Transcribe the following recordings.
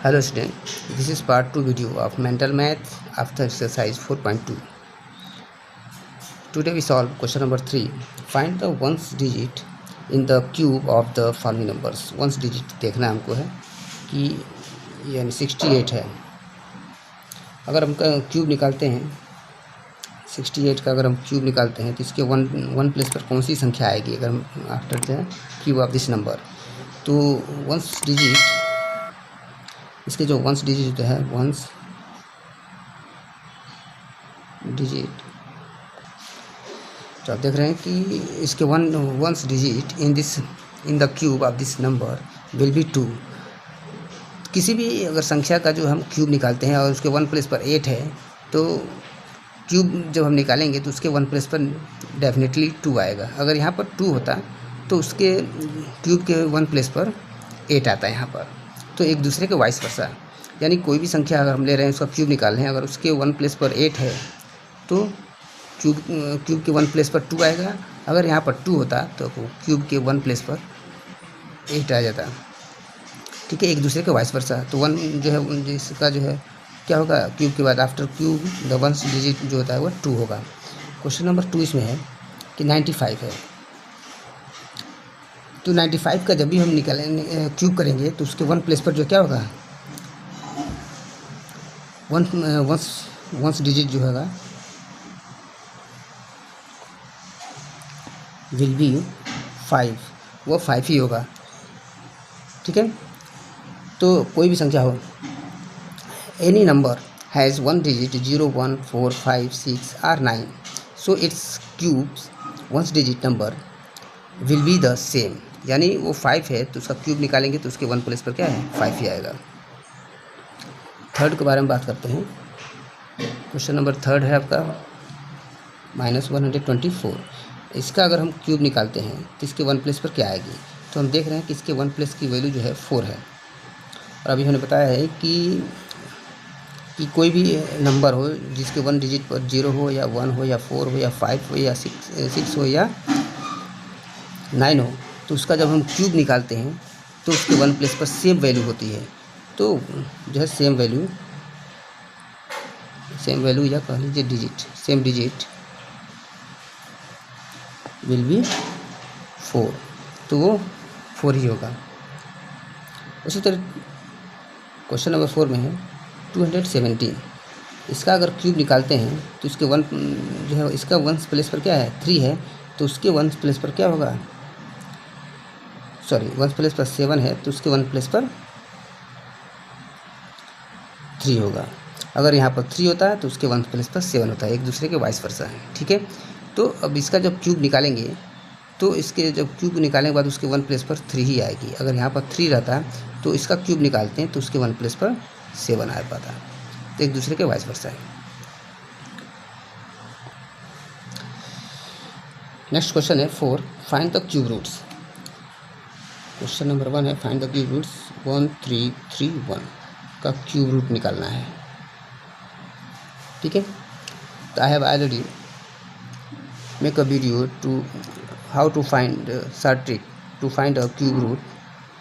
Hello student, this is part 2 video of mental math after exercise 4.2. Today we solve question number 3. Find the ones digit in the cube of the following numbers. Ones digit देखना हमको है कि यानी 68 है। अगर हम cube निकालते हैं 68 का, अगर हम क्यूब निकालते हैं तो इसके वन प्लेस पर कौन सी संख्या आएगी अगर हम after the cube of this number. तो वंस डिजिट, इसके जो वंस डिजिट है, वंस डिजिट, तो आप देख रहे हैं कि इसके ones digit in the cube of this number will be 2। किसी भी अगर संख्या का जो हम क्यूब निकालते हैं और उसके वन प्लेस पर 8 है, तो क्यूब जब हम निकालेंगे तो उसके वन प्लेस पर डेफिनेटली 2 आएगा। अगर यहाँ पर 2 होता तो उसके क्यूब के वन प्लेस पर 8 आता है यहाँ पर। तो एक दूसरे के वाइस वर्सा, यानी कोई भी संख्या अगर हम ले रहे हैं उसका क्यूब निकाल रहे हैं, अगर उसके वन प्लेस पर 8 है तो क्यूब के वन प्लेस पर 2 आएगा। अगर यहाँ पर 2 होता तो क्यूब के वन प्लेस पर 8 आ जाता। ठीक है, एक दूसरे के वाइस वर्सा। तो वन जो है जिसका जो है क्या होगा, क्यूब के बाद after cube the ones digit जो होता है वो 2 होगा। क्वेश्चन नंबर 2 इसमें है कि 95 है। तो 95 का जब भी हम निकालेंगे क्यूब करेंगे तो उसके वन प्लेस पर जो क्या होगा, वंस डिजिट जो होगा विल बी 5, वो 5 ही होगा। ठीक है, तो कोई भी संख्या हो, any number has one digit 0, 1, 4, 5, 6 और 9, so it's cubes ones digit number will be the same. यानी वो 5 है तो उसका क्यूब निकालेंगे तो उसके वन प्लेस पर क्या है, 5 ही आएगा। थर्ड के बारे में बात करते हैं। क्वेश्चन नंबर 3 है आपका -124। इसका अगर हम क्यूब निकालते हैं तो इसके वन प्लेस पर क्या आएगी। तो हम देख रहे हैं कि इसके वन प्लेस की वैल्यू जो है 4 है। और अभी हमने बताया है कि कोई भी नंबर हो जिसके वन डिजिट पर 0 हो या 1 हो या 4 हो या 5 हो या 6 हो या 9 हो, तो उसका जब हम क्यूब निकालते हैं तो उसके वन प्लेस पर सेम वैल्यू होती है। तो जो है सेम वैल्यू या कह लीजिए digit, same digit will be 4, तो वो 4 ही होगा। उसी तरह क्वेश्चन नंबर 4 में है 217। इसका अगर क्यूब निकालते हैं तो इसके वन जो है, इसका वन प्लेस पर क्या है, 3 है, तो उसके वन प्लेस पर क्या होगा, सॉरी वन प्लेस पर 7 है तो उसके वन प्लेस पर 3 होगा। अगर यहाँ पर 3 होता है तो उसके वन प्लेस पर 7 होता है, एक दूसरे के वाइस वर्सा है। ठीक है, तो अब इसका जब क्यूब निकालेंगे तो इसके जब क्यूब निकालने के बाद उसके वन प्लेस पर 3 ही आएगी। अगर यहाँ पर 3 रहता तो इसका क्यूब निकालते हैं तो उसके वन प्लेस पर 7 आ पाता, तो एक दूसरे के वाइस वर्सा है। नेक्स्ट क्वेश्चन है 4, find the cube roots. Question number 1 है फाइंड द क्यूब रूट्स। 1, 3, 3, 1 का क्यूब रूट निकालना है। ठीक है, तो I have already make a video to how to find short trick to find a cube root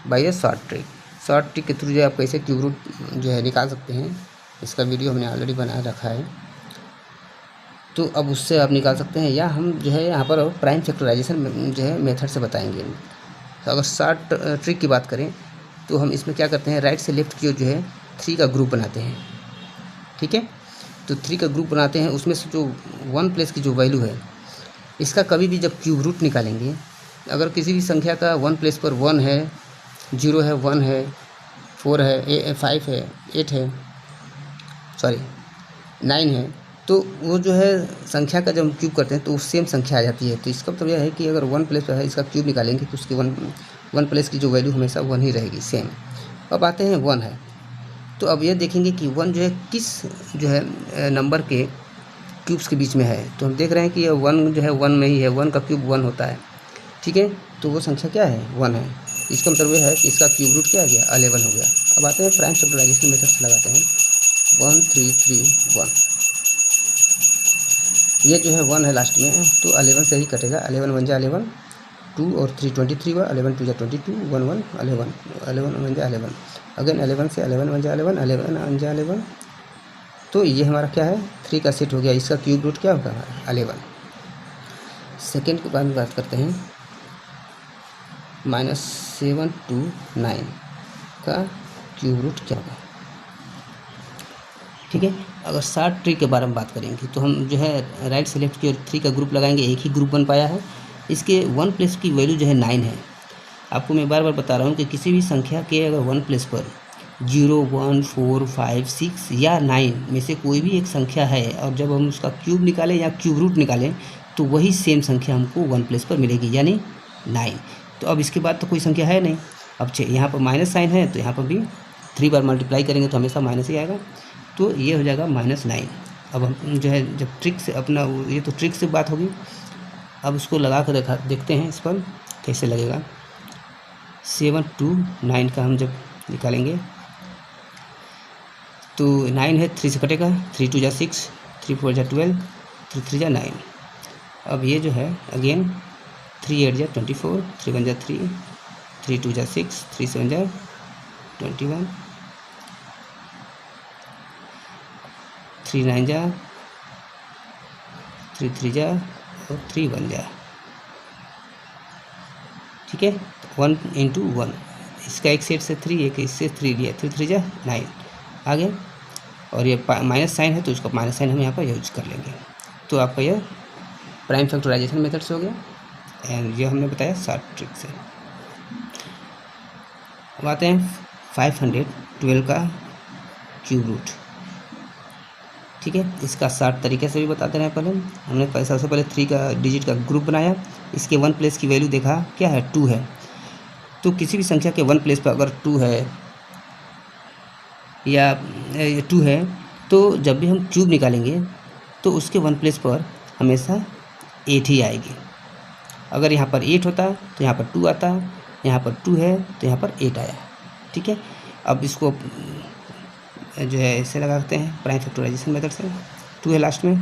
by a short trick. Short trick के through जो आप कैसे क्यूब रूट जो है निकाल सकते हैं, इसका वीडियो हमने ऑलरेडी बना रखा है। तो अब उससे आप निकाल सकते हैं, या हम जो है यहाँ पर प्राइम फैक्टराइजेशन जो है मेथड से बताएंगे। तो अगर शॉर्ट ट्रिक की बात करें तो हम इसमें क्या करते हैं, राइट से लेफ्ट की ओर जो है 3 का ग्रुप बनाते हैं। ठीक है, तो 3 का ग्रुप बनाते हैं, उसमें से जो वन प्लेस की जो वैल्यू है, इसका कभी भी जब क्यूब रूट निकालेंगे, अगर किसी भी संख्या का वन प्लेस पर 1 है, 0 है, 1 है, 4 है, 5 है, 8 है, सॉरी 9 है, तो वो जो है संख्या का जब हम क्यूब करते हैं तो सेम संख्या आ जाती है। तो इसका मतलब यह है कि अगर वन प्लेस पर है, इसका क्यूब निकालेंगे तो उसकी वन प्लेस की जो वैल्यू हमेशा 1 ही रहेगी, सेम। अब आते हैं 1 है, तो अब यह देखेंगे कि 1 जो है किस जो है नंबर के क्यूब्स के बीच में है। तो हम देख रहे हैं कि 1 जो है 1 में ही है, 1 का क्यूब 1 होता है। ठीक है, तो वो संख्या क्या है, 1 है। इसका मतलब यह है कि इसका क्यूब रूट क्या आ गया, 11 हो गया। अब आते हैं प्राइम फैक्टराइजेशन मेथड से लगाते हैं 1, 3, 3, 1। ये जो है 1 है लास्ट में, तो 11 से ही कटेगा, 11 1 जा 11, 2 और 3 23 हुआ, 11 2 22, 1 1 11, 11 1 11, अगेन 11 से 11 1 11, 11 1 11, तो ये हमारा क्या है 3 का सेट हो गया। इसका क्यूब रूट क्या होगा हमारा 11। सेकेंड के बारे में बात करते हैं, -7 to 9 का क्यूब रूट क्या होगा। ठीक है, अगर शॉर्ट ट्रिक के बारे में बात करेंगे तो हम जो है राइट से लेफ्ट की ओर 3 का ग्रुप लगाएंगे, एक ही ग्रुप बन पाया है। इसके 1 प्लेस की वैल्यू जो है 9 है। आपको मैं बार बार बता रहा हूँ कि किसी भी संख्या के अगर 1 प्लेस पर 0 1 4 5 6 या 9 में से कोई भी एक संख्या है और जब हम उसका क्यूब निकालें या क्यूब रूट निकालें तो वही सेम संख्या हमको 1 प्लेस पर मिलेगी, यानी 9। तो अब इसके बाद तो कोई संख्या है नहीं। अब यहाँ पर माइनस साइन है तो यहाँ पर भी 3 बार मल्टीप्लाई करेंगे तो हमेशा माइनस ही आएगा, तो ये हो जाएगा -9। अब हम जो है जब ट्रिक से अपना, ये तो ट्रिक से बात होगी, अब उसको लगा कर देखते हैं इस पर कैसे लगेगा। 7 to 9 का हम जब निकालेंगे तो 9 है, 3 से कटेगा, 3 2 6, 3 4 12, 3 3 9। अब ये जो है अगेन 3 8 24, 3 1 3, 3 2 6, 3 7 21, 3 9 3 3 और 3 1। ठीक है, 1 into 1, इसका एक सेट से 3, एक इससे 3 लिया, 3 3 9 आ गया। और ये माइनस साइन है तो उसका माइनस साइन हम यहाँ पर यूज कर लेंगे। तो आपका यह प्राइम फैक्टराइजेशन मेथड से हो गया एंड ये हमने बताया शॉर्ट ट्रिक से। अब आते हैं 512 का क्यूब रूट। ठीक है, इसका शॉर्ट तरीके से भी बताते रहे। पहले हमने सबसे पहले 3 का डिजिट का ग्रुप बनाया, इसके 1 प्लेस की वैल्यू देखा क्या है 2 है। तो किसी भी संख्या के 1 प्लेस पर अगर 2 है या 2 है तो जब भी हम क्यूब निकालेंगे तो उसके 1 प्लेस पर हमेशा 8 ही आएगी। अगर यहाँ पर 8 होता तो यहाँ पर 2 आता, यहाँ पर 2 है तो यहाँ पर 8 आया। ठीक है, अब इसको जो है ऐसे लगाते हैं प्राइम फैक्टराइजेशन मेथड से। 2 है लास्ट में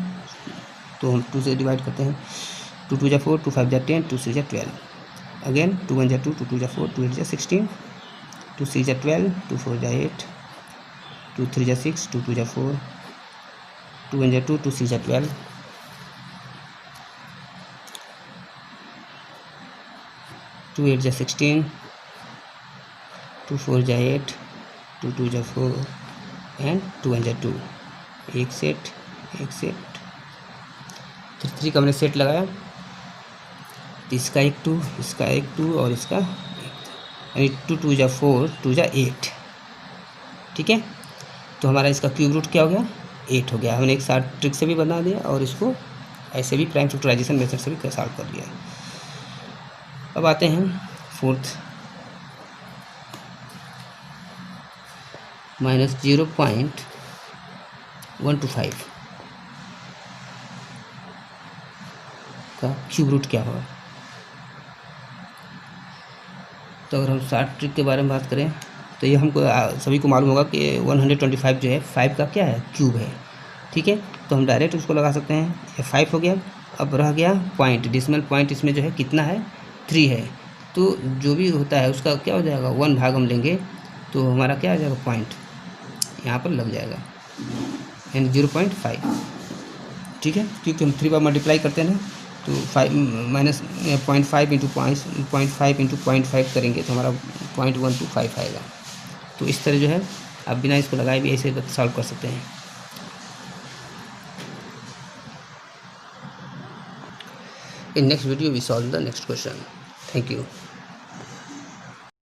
तो हम 2 से डिवाइड करते हैं, 2 2 4, 2 5 10, 2 6 12, अगेन 2 1 2, 2 2 4, 2 8 16, 2 6 12, 2 4 8, 2 3 6, 2 2 4, 2 1 2, 2 6 12, 2 8 16, 2 4 8, 2 2 4 एंड 2 1 2, एक सेट 3 का हमने सेट लगाया, इसका एक 2, इसका एक 2 और इसका यानी 2 2 4, 2 8। ठीक है, तो हमारा इसका क्यूब रूट क्या हो गया 8 हो गया। हमने एक शॉर्ट ट्रिक से भी बना दिया और इसको ऐसे भी प्राइम फैक्टराइजेशन मेथड से भी सॉल्व कर लिया। अब आते हैं फोर्थ, -0.125 का क्यूब रूट क्या होगा। तो अगर हम शॉर्ट ट्रिक के बारे में बात करें तो ये हमको सभी को मालूम होगा कि 125 जो है 5 का क्या है क्यूब है। ठीक है, तो हम डायरेक्ट उसको लगा सकते हैं। ये 5 हो गया, अब रह गया पॉइंट, डिसिमल पॉइंट इसमें जो है कितना है 3 है, तो जो भी होता है उसका क्या हो जाएगा 1 भाग हम लेंगे तो हमारा क्या आ जाएगा पॉइंट यहाँ पर लग जाएगा यानी 0.5। ठीक है, क्योंकि हम 3 बार मल्टीप्लाई करते हैं ना तो 5 माइनस 0.5 इंटू 0.5 इंटू 0.5 करेंगे तो हमारा 0.125 आएगा। तो इस तरह जो है आप बिना इसको लगाए भी ऐसे सॉल्व कर सकते हैं। In next video we solve the next question. Thank you.